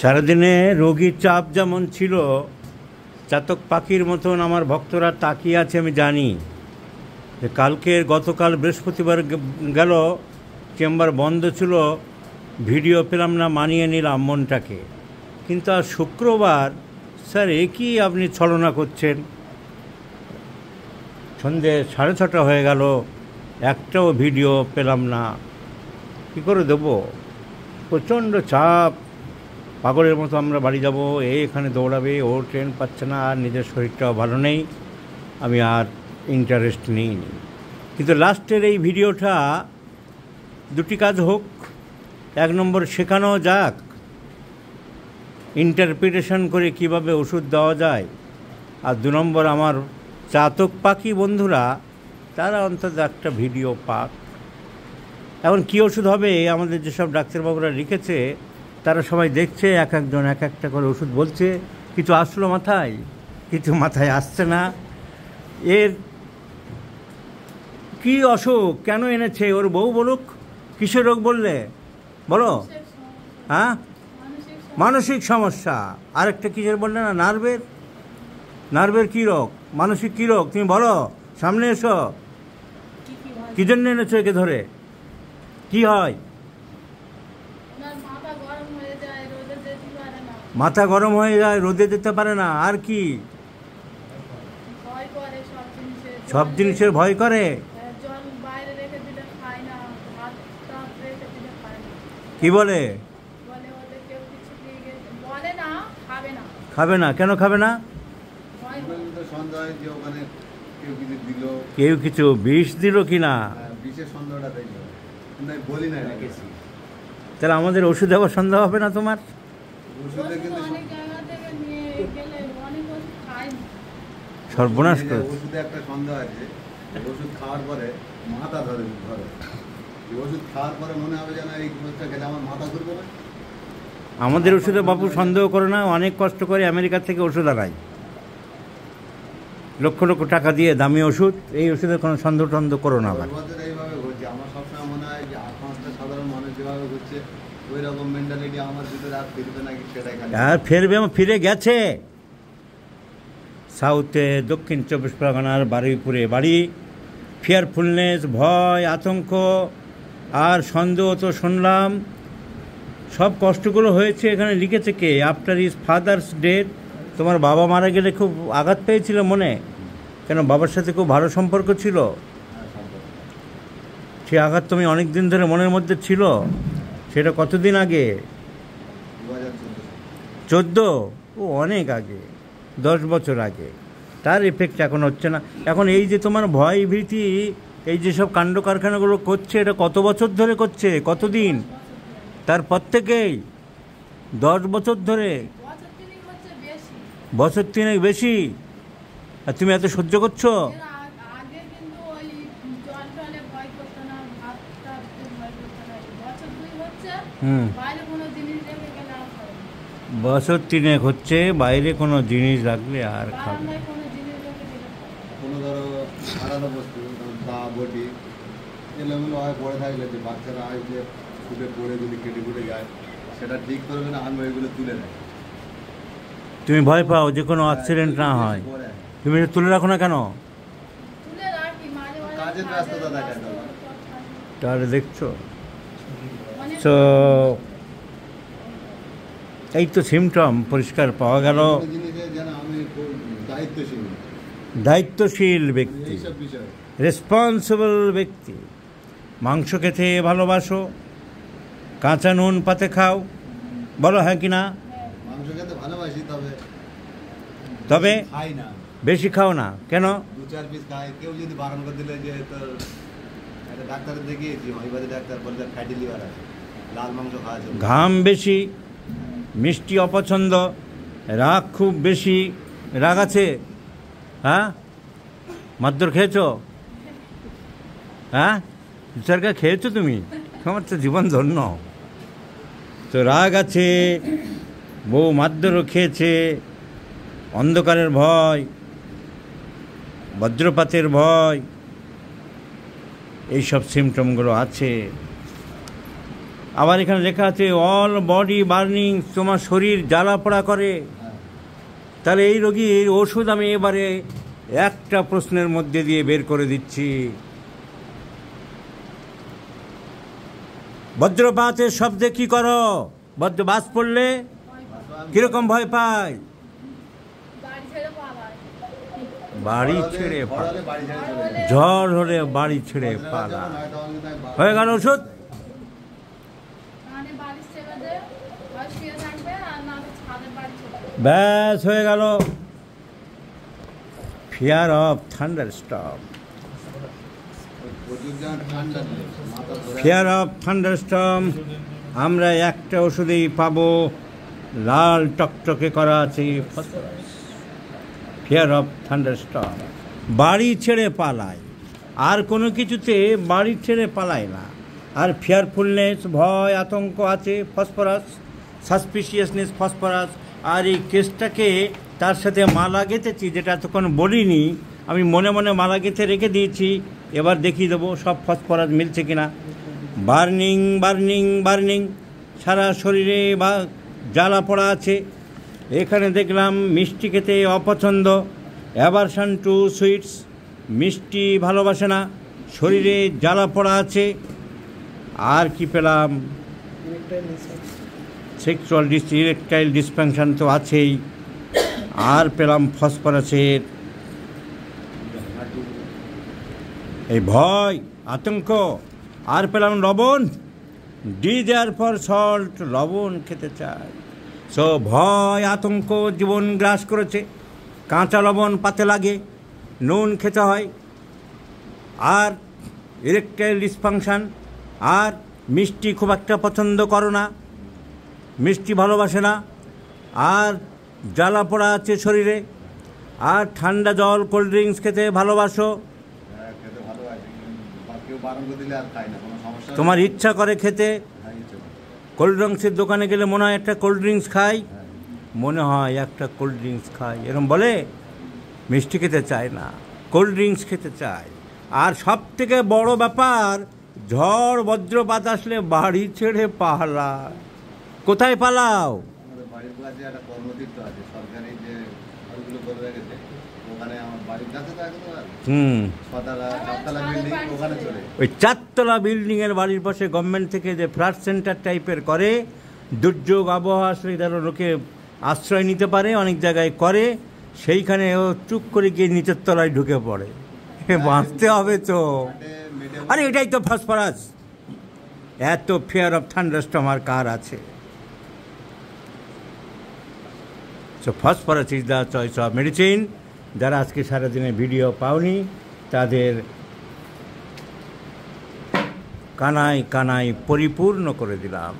সারাদিনে রোগীর চাপ যেমন ছিল, চাতক পাখির মতন আমার ভক্তরা তাকিয়ে আছে। আমি জানি যে গতকাল বৃহস্পতিবার গেল, চেম্বার বন্ধ ছিল, ভিডিও পেলাম না, মানিয়ে নিলাম মনটাকে। কিন্তু আজ শুক্রবার, স্যার কি আপনি ছলনা করছেন? সন্ধে 6:30 হয়ে গেল, একটাও ভিডিও পেলাম না, কী করে দেবো? প্রচণ্ড চাপ, পাগলের মতো আমরা বাড়ি যাব, এখানে দৌড়াবে, ও ট্রেন পাচ্ছে না, আর নিজের শরীরটাও ভালো নেই, আমি আর ইন্টারেস্ট নিইনি। কিন্তু লাস্টের এই ভিডিওটা দুটি কাজ হোক। 1 নম্বর শেখানো যাক ইন্টারপ্রিটেশন করে কিভাবে ওষুধ দেওয়া যায়, আর 2 নম্বর আমার চাতক পাখি বন্ধুরা তারা অন্তত একটা ভিডিও পাক। এখন কী ওষুধ হবে, আমাদের যেসব ডাক্তারবাবুরা লিখেছে তারা সবাই দেখছে, একজন এক একটা করে ওষুধ বলছে। কিছু আসলো মাথায়, কিছু মাথায় আসছে না। এর কি অসুখ, কেন এনেছে, ওর বউ বলুক। কিসের রোগ বললে বলো? হ্যাঁ, মানসিক সমস্যা। আরেকটা কিসের বললে না? নার্ভের কী রোগ, মানসিক কী রোগ তুমি বলো, সামনে এসো। কী জন্য এনেছো একে ধরে? কি হয়? মাথা গরম হয়ে যায়, রোদে যেতে পারে না। আর কি? সব জিনিসের ভয় করে। কি বলে? খাবে না। কেন খাবে না? কেউ কিছু বিষ দিল কিনা? তাহলে আমাদের ওষুধ আবার সন্দেহ হবে না তোমার? সর্বনাশ করে। ওষুধে একটা সন্দেহ আছে, ওষুধ খাওয়ার পরে মাথা ধরে, ওষুধ খাওয়ার পরে মনে হবে যেন এই ওষুধটা খেলে আমার মাথা ঘুরবে না। আমাদের ওষুধে বাবু সন্দেহ করো না, অনেক কষ্ট করে আমেরিকা থেকে ওষুধ আনাই, লক্ষ লক্ষ টাকা দিয়ে দামি ওষুধ। এই ওষুধের কোনো সন্দেহ টন্দেহ করো না। আবার এইভাবে ঘটছে, আমার সবসময় মনে হয় যে 8-5টা সাধারণ মানুষ যেভাবে ঘুরছে ওই রকম মেন্টালিটি আমার ভিতরে আর ফিরবে নাকি সেটাই খালি। আর ফিরবে, ফিরে গেছে। সাউথে, দক্ষিণ 24 পরগনার বারুইপুরে বাড়ি। ফিয়ারফুলনেস, ভয়, আতঙ্ক আর সন্দেহ তো শুনলাম। সব কষ্টগুলো হয়েছে এখানে লিখেছে কে? After his father's death. তোমার বাবা মারা গেলে খুব আঘাত পেয়েছিল মনে? কেন, বাবার সাথে খুব ভালো সম্পর্ক ছিল? সে আঘাত তুমি অনেক দিন ধরে মনের মধ্যে ছিল। সেটা কতদিন আগে? 14? ও অনেক আগে, 10 বছর আগে। তার এফেক্ট এখন হচ্ছে না। এখন এই যে তোমার ভয় ভীতি, এই যে সব কাণ্ড কারখানাগুলো করছে, এটা কত বছর ধরে করছে? কতদিন? তারপর থেকেই 10 বছর ধরে? বছর 3 বেশি। আর তুমি এত সহ্য করছো? বছর 3 হচ্ছে, বাইরে কোনো জিনিস রাখলে আর খাবে। কোনো ধরো আলাদা বস্তু, দা বটি এগুলো হয় পড়ে থাকলে, যে বাচ্চারা হয় যে ফুটে পড়ে যদি কেটে ফুটে যায়, সেটা ঠিক করবে না, আমি ওইগুলো তুলে নেয়। তুমি ভয় পাও যে কোনো অ্যাক্সিডেন্ট না হয়, তুমি তুলে রাখো না কেন? কাজের ব্যস্ততা দেখা যায়, তাহলে দেখছো। তো এই তো সিমটম পরিষ্কার পাওয়া গেল। দায়িত্বশীল ব্যক্তি, রেসপন্সিবল ব্যক্তি। মাংস খেতে ভালোবাসো, কাঁচা নুন পাতে খাও, বলো হ্যাঁ কি না? মাংস খেতে ভালোবাসি, তবে খাই না, বেশি খাও না। কেন? 2-4 পিস খাই। কেউ যদি বারণ করে দিলে, যে তোর একটা ডাক্তারের দেখিয়েছি, হরিবাদী ডাক্তার, বলতে ফ্যাটি লিভার আছে, লাল মাংস খাওয়া যাবে। ঘাম বেশি, মিষ্টি অপছন্দ, রাগ খুব বেশি। রাগ আছে? হ্যাঁ, মারধর খেয়েছো? হ্যাঁ, বিচারকা খেয়েছো তুমি? তোমার তো জীবন ধন্য। তো রাগ আছে, বউ মারধরও খেয়েছে, অন্ধকারের ভয়, বজ্রপাতের ভয়, এইসব সিমটমগুলো আছে। আবার এখানে লেখা আছে অল বডি বার্নিং, তোমার শরীর জ্বালা পোড়া করে। হ্যাঁ। তাহলে এই রোগীর ওষুধ আমি এবারে একটা প্রশ্নের মধ্যে দিয়ে বের করে দিচ্ছি। বজ্রপাতের শব্দে কি করো? বজ্রবাজ পড়লে কিরকম ভয় পায়? বাড়ি ছেড়ে পালায়। ঝড় হলে বাড়ি ছেড়ে পালায়। হয়ে গেল ওষুধ। ব্যাস হয়ে গেল। Fear of thunderstorm. Fear of thunderstorm আমরা একটা ওষুধেই পাবো, লাল টকটকে করা আছে ফসফরাস। ফিয়ার অফ থান্ডারস্টর্ম বাড়ি ছেড়ে পালায়, আর কোনো কিছুতে বাড়ি ছেড়ে পালায় না। আর ফিয়ারফুলনেস ভয় আতঙ্ক আছে ফসফরাস, সাসপিশিয়াসনেস ফসফরাস। আর এই কেসটাকে তার সাথে মালা গেঁথেছি, যেটা এতক্ষণ বলিনি, আমি মনে মনে মালা গেঁথে রেখে দিয়েছি। এবার দেখিয়ে দেবো সব ফসফরাস মিলছে কিনা। বার্নিং বার্নিং বার্নিং, সারা শরীরে বা জ্বালা পড়া আছে। এখানে দেখলাম মিষ্টি খেতে অপছন্দ, অ্যাভারশন টু সুইটস, মিষ্টি ভালোবাসে না, শরীরে জ্বালা পড়া আছে। আর কি পেলাম? সেক্সুয়াল ইরেকটাইল ডিসফাংশন তো আছেই। আর পেলাম ফসফরাসের এই ভয় আতঙ্ক। আর পেলাম লবণ, ডি দেয়ার ফর সল্ট, লবণ খেতে চায়। সো ভয় আতঙ্ক জীবন গ্রাস করেছে। কাঁচা লবণ পাতে লাগে, নুন খেতে হয়। আর ইরেকটাইল ডিসফাংশন, আর মিষ্টি খুব একটা পছন্দ করো না, মিষ্টি ভালোবাসে না। আর জ্বালা পোড়া আছে শরীরে। আর ঠান্ডা জল কোল্ড ড্রিঙ্কস খেতে ভালোবাসো। তোমার ইচ্ছা করে খেতে। কোল্ড ড্রিঙ্কসের দোকানে গেলে মনে হয় একটা কোল্ড ড্রিঙ্কস খাই, মনে হয় একটা কোল্ড ড্রিঙ্কস খাই, এরকম বলে। মিষ্টি খেতে চায় না, কোল্ড ড্রিঙ্কস খেতে চায়। আর সব থেকে বড় ব্যাপার, ঝড় বজ্রপাত আসলে বাড়ি ছেড়ে পালায়। কোথায় পালাও? বাড়ির কাছে একটা কর্মতীর্থ আছে, সরকারি যে ঘরগুলো করে রেখেছে, ওখানে আমার বাড়ির কাছে তো একদম চারতলা বিল্ডিং, ওখানে চলে। ওই চারতলা বিল্ডিংয়ের বাড়ির পাশে গভর্নমেন্ট থেকে যে ফ্ল্যাট সেন্টার টাইপের করে, দুর্যোগ আবহাওয়া আসলে তারা লোকে আশ্রয় নিতে পারে, অনেক জায়গায় করে। সেইখানে ও চুপ করে গিয়ে নিচের তলায় ঢুকে পড়ে। বাঁচতে হবে তো। আরে এটাই তো ফসফরাস। এত ফিয়ার অফ থান্ডারস্টর্ম আর কার আছে? So phosphorus is the choice of medicine. যারা আজকে সারাদিনে ভিডিও পাওনি, তাদের কানায় কানায় পরিপূর্ণ করে দিলাম।